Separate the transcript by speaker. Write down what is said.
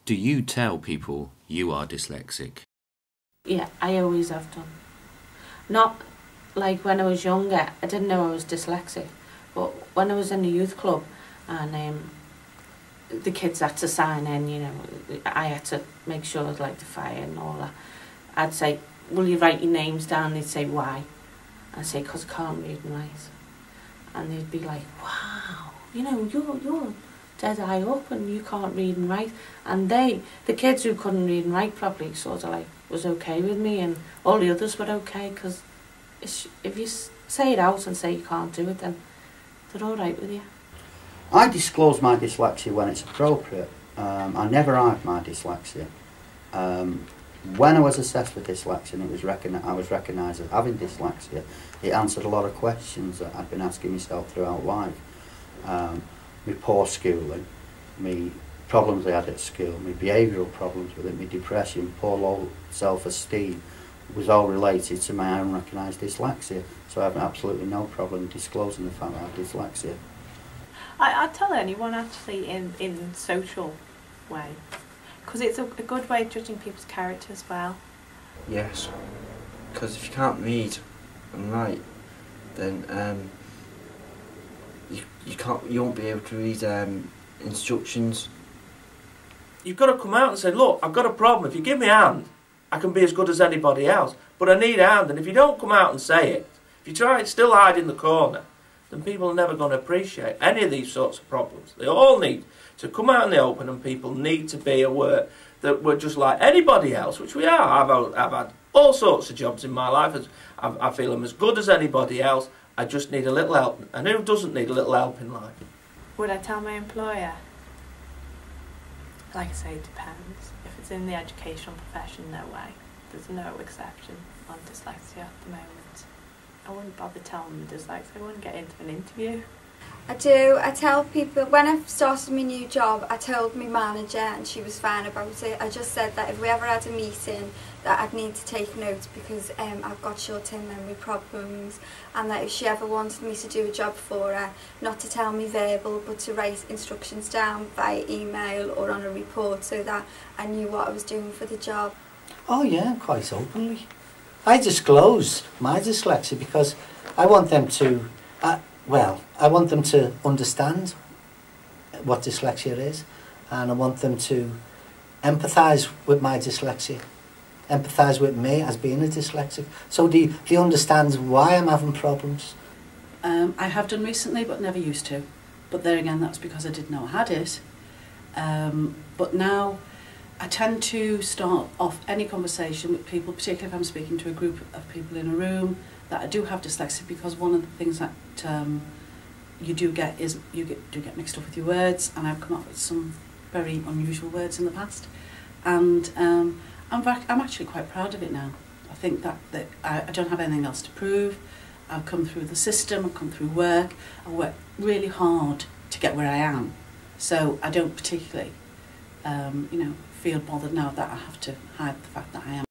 Speaker 1: Do you tell people you are dyslexic?
Speaker 2: Yeah, I always have done. Not like when I was younger, I didn't know I was dyslexic, but when I was in the youth club and the kids had to sign in, you know, I had to make sure I'd like the fire and all that. I'd say, will you write your names down? They'd say, why? I'd say, because I can't read and write. And they'd be like, wow, you know, you're dead eye up and you can't read and write. And the kids who couldn't read and write probably sort of like was okay with me, and all the others were okay, because if you say it out and say you can't do it, then they're all right with you.
Speaker 3: I disclose my dyslexia when it's appropriate. I never hide my dyslexia. When I was assessed with dyslexia and I was recognised as having dyslexia, it answered a lot of questions that I'd been asking myself throughout life. My poor schooling, my problems I had at school, my behavioural problems with it, my depression, poor low self-esteem, was all related to my own recognised dyslexia. So I have absolutely no problem disclosing the fact that I have dyslexia.
Speaker 4: I'd tell anyone actually in social way, because it's a good way of judging people's character as well.
Speaker 5: Yes, because if you can't read and write, then you won't be able to read instructions.
Speaker 6: You've got to come out and say, look, I've got a problem. If you give me a hand, I can be as good as anybody else. But I need a hand, and if you don't come out and say it, if you try and still hide in the corner, then people are never going to appreciate any of these sorts of problems. They all need to come out in the open, and people need to be aware that we're just like anybody else, which we are. I've had all sorts of jobs in my life. I feel I'm as good as anybody else. I just need a little help. And who doesn't need a little help in life?
Speaker 4: Would I tell my employer? Like I say, it depends. If it's in the educational profession, no way. There's no exception on dyslexia at the moment. I wouldn't bother telling them dyslexia. I wouldn't get into an interview.
Speaker 7: I do. I tell people, when I started my new job, I told my manager and she was fine about it. I just said that if we ever had a meeting that I'd need to take notes because I've got short-term memory problems, and that if she ever wanted me to do a job for her, not to tell me verbal but to write instructions down via email or on a report so that I knew what I was doing for the job.
Speaker 8: Oh yeah, quite openly. I disclose my dyslexia because I want them to, I want them to understand what dyslexia is, and I want them to empathise with my dyslexia, empathise with me as being a dyslexic, so they understand why I'm having problems.
Speaker 9: I have done recently, but never used to. But there again, that's because I didn't know I had it. But now I tend to start off any conversation with people, particularly if I'm speaking to a group of people in a room, that I do have dyslexia, because one of the things that you do get is do get mixed up with your words, and I've come up with some very unusual words in the past, and I'm actually quite proud of it now. I think that I don't have anything else to prove. I've come through the system, I've come through work, I've worked really hard to get where I am, so I don't particularly feel bothered now that I have to hide the fact that I am